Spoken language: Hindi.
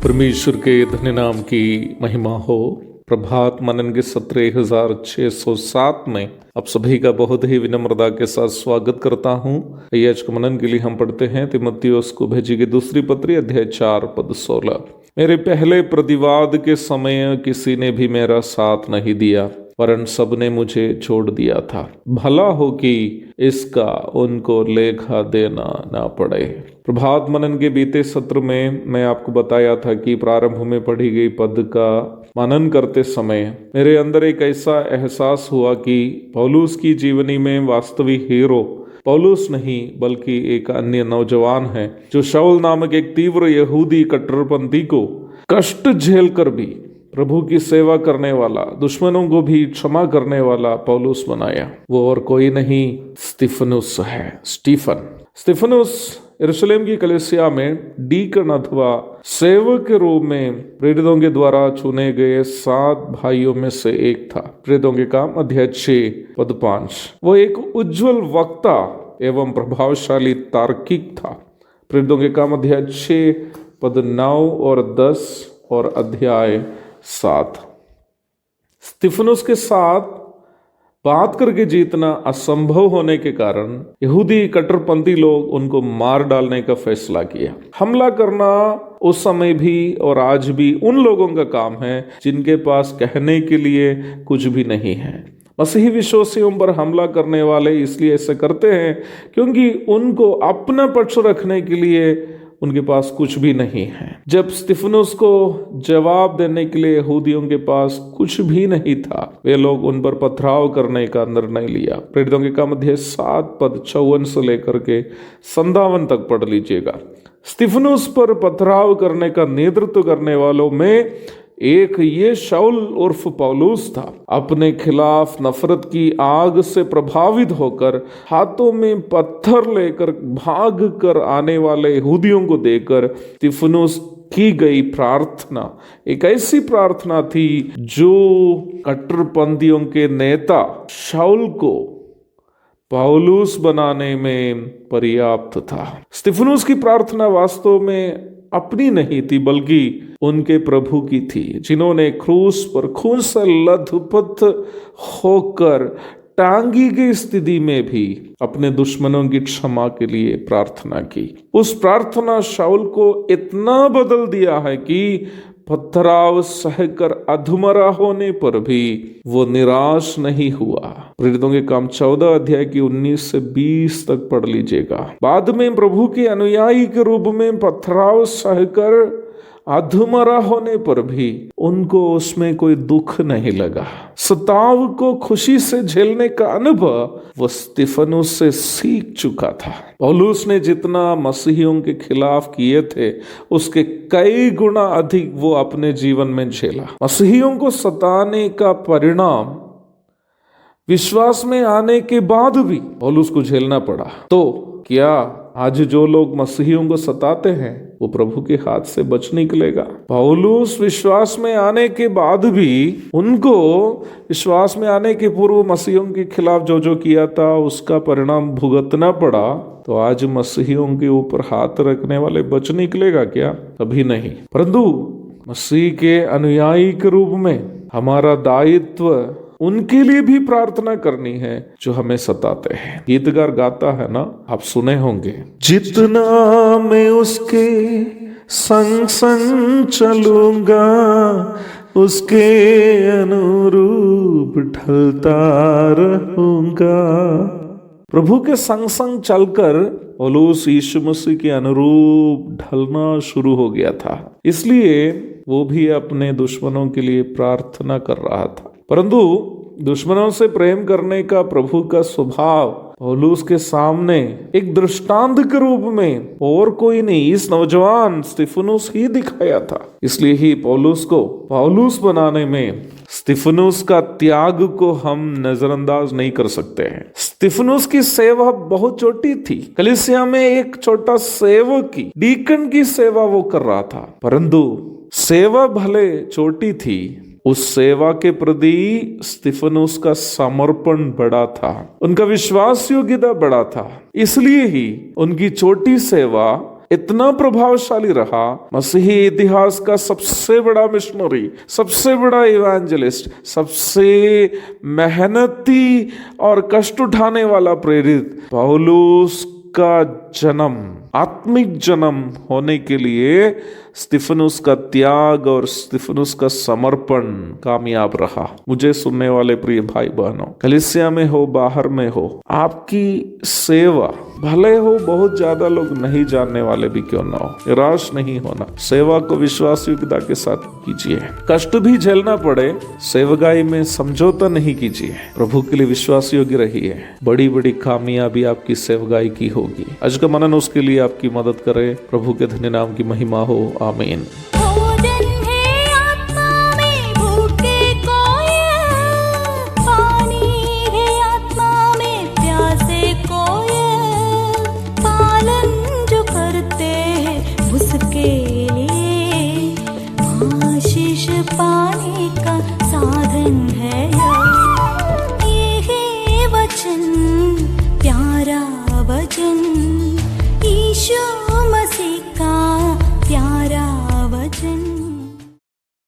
परमेश्वर के धन्य नाम की महिमा हो। प्रभात मनन के सत्र 1607 में आप सभी का बहुत ही विनम्रता के साथ स्वागत करता हूँ। आज के मनन के लिए हम पढ़ते हैं तीमुथियुस को भेजी गई दूसरी पत्री अध्याय 4 पद 16। मेरे पहले प्रतिवाद के समय किसी ने भी मेरा साथ नहीं दिया, वरन सबने मुझे छोड़ दिया था। भला हो कि इसका उनको लेखा देना ना पड़े। प्रभात मनन के बीते सत्र में मैं आपको बताया था कि प्रारंभ में पढ़ी गई पद का मनन करते समय मेरे अंदर एक ऐसा एहसास हुआ कि पौलुस की जीवनी में वास्तविक हीरो पौलुस नहीं बल्कि एक अन्य नौजवान है, जो शाऊल नामक एक तीव्र यहूदी कट्टरपंथी को कष्ट झेल कर भी प्रभु की सेवा करने वाला, दुश्मनों को भी क्षमा करने वाला पौलुस बनाया। वो और कोई नहीं, स्तिफनुस है। स्तिफनुस यरूशलेम की कलीसिया में डीकन अथवा सेवक के रूप में प्रेरितों के द्वारा चुने गए 7 भाइयों में से एक था। प्रेरितों के काम अध्याय 6 पद 5। वो एक उज्जवल वक्ता एवं प्रभावशाली तार्किक था। प्रेरितों के काम अध्याय 6 पद 9 और 10 और अध्याय 7। स्तिफनुस के साथ बात करके जीतना असंभव होने के कारण यहूदी कट्टरपंथी लोग उनको मार डालने का फैसला किया। हमला करना उस समय भी और आज भी उन लोगों का काम है जिनके पास कहने के लिए कुछ भी नहीं है। मसीही विश्वासियों पर हमला करने वाले इसलिए ऐसे करते हैं क्योंकि उनको अपना पक्ष रखने के लिए उनके पास कुछ भी नहीं है। जब स्तिफनुस को जवाब देने के लिए यहूदियों के पास कुछ भी नहीं था, वे लोग उन पर पथराव करने का निर्णय लिया। प्रेरितों के काम अध्याय 7 पद 54 से लेकर के 57 तक पढ़ लीजिएगा। स्तिफनुस पर पथराव करने का नेतृत्व करने वालों में एक ये शाऊल उर्फ पौलुस था। अपने खिलाफ नफरत की आग से प्रभावित होकर हाथों में पत्थर लेकर भाग कर आने वाले यहूदियों को देखकर स्तिफनुस की गई प्रार्थना एक ऐसी प्रार्थना थी जो कट्टरपंथियों के नेता शाऊल को पौलुस बनाने में पर्याप्त था। स्तिफनुस की प्रार्थना वास्तव में अपनी नहीं थी बल्कि उनके प्रभु की थी, जिन्होंने क्रूस पर खून से लथपथ होकर टांगी गई स्थिति में भी अपने दुश्मनों की क्षमा के लिए प्रार्थना की। उस प्रार्थना शाऊल को इतना बदल दिया है कि पथराव सहकर अधमरा होने पर भी वो निराश नहीं हुआ। प्रेरितों के काम 14 अध्याय की 19 से 20 तक पढ़ लीजिएगा। बाद में प्रभु के अनुयायी के रूप में पथराव सहकर अधमरा होने पर भी उनको उसमें कोई दुख नहीं लगा। सताव को खुशी से झेलने का अनुभव वो स्तिफनुस से सीख चुका था। पौलुस ने जितना मसीहियों के खिलाफ किए थे उसके कई गुना अधिक वो अपने जीवन में झेला। मसीहियों को सताने का परिणाम विश्वास में आने के बाद भी पौलुस को झेलना पड़ा। तो क्या आज जो लोग मसीहियों को सताते हैं वो प्रभु के हाथ से बच निकलेगा? पौलुस विश्वास में आने के बाद भी उनको विश्वास में आने के पूर्व मसीहियों के खिलाफ जो किया था उसका परिणाम भुगतना पड़ा। तो आज मसीहियों के ऊपर हाथ रखने वाले बच निकलेगा क्या? कभी नहीं। परंतु मसीह के अनुयायी के रूप में हमारा दायित्व उनके लिए भी प्रार्थना करनी है जो हमें सताते हैं। गीतकार गाता है ना, आप सुने होंगे। जितना मैं उसके संग संग चलूंगा उसके अनुरूप ढलता रहूंगा। प्रभु के संग संग चलकर पौलुस यीशु मसीह के अनुरूप ढलना शुरू हो गया था। इसलिए वो भी अपने दुश्मनों के लिए प्रार्थना कर रहा था। परंतु दुश्मनों से प्रेम करने का प्रभु का स्वभाव पौलुस के सामने एक दृष्टांत के रूप में और कोई नहीं, इस नौजवान स्तिफनुस ही दिखाया था। इसलिए ही पौलुस को पौलुस बनाने में स्तिफनुस का त्याग को हम नजरअंदाज नहीं कर सकते हैं। स्तिफनुस की सेवा बहुत छोटी थी। कलीसिया में एक छोटा सेवक की, डीकन की सेवा वो कर रहा था, परंतु सेवा भले छोटी थी, उस सेवा के प्रति स्तिफनुस का समर्पण बड़ा था, उनका विश्वास योग्यता बड़ा था। इसलिए ही उनकी छोटी सेवा इतना प्रभावशाली रहा, मसीही इतिहास का सबसे बड़ा मिशनरी, सबसे बड़ा इवेंजलिस्ट, सबसे मेहनती और कष्ट उठाने वाला प्रेरित पौलुस का जन्म, आत्मिक जन्म होने के लिए स्तिफनुस का त्याग और स्तिफनुस का समर्पण कामयाब रहा। मुझे सुनने वाले प्रिय भाई बहनों, कलीसिया में हो बाहर में हो, आपकी सेवा भले हो बहुत ज्यादा लोग नहीं जानने वाले भी क्यों ना हो, निराश नहीं होना, सेवा को विश्वास योग्यता के साथ कीजिए। कष्ट भी झेलना पड़े, सेवकाई में समझौता नहीं कीजिए, प्रभु के लिए विश्वास योग्य रहिए। बड़ी बड़ी कामयाबी आपकी सेवकाई की होगी। आज का मनन उसके लिए आपकी मदद करे। प्रभु के धन्य नाम की महिमा हो। आमीन। पाने का साधन है ये है वचन, प्यारा वचन ईशो।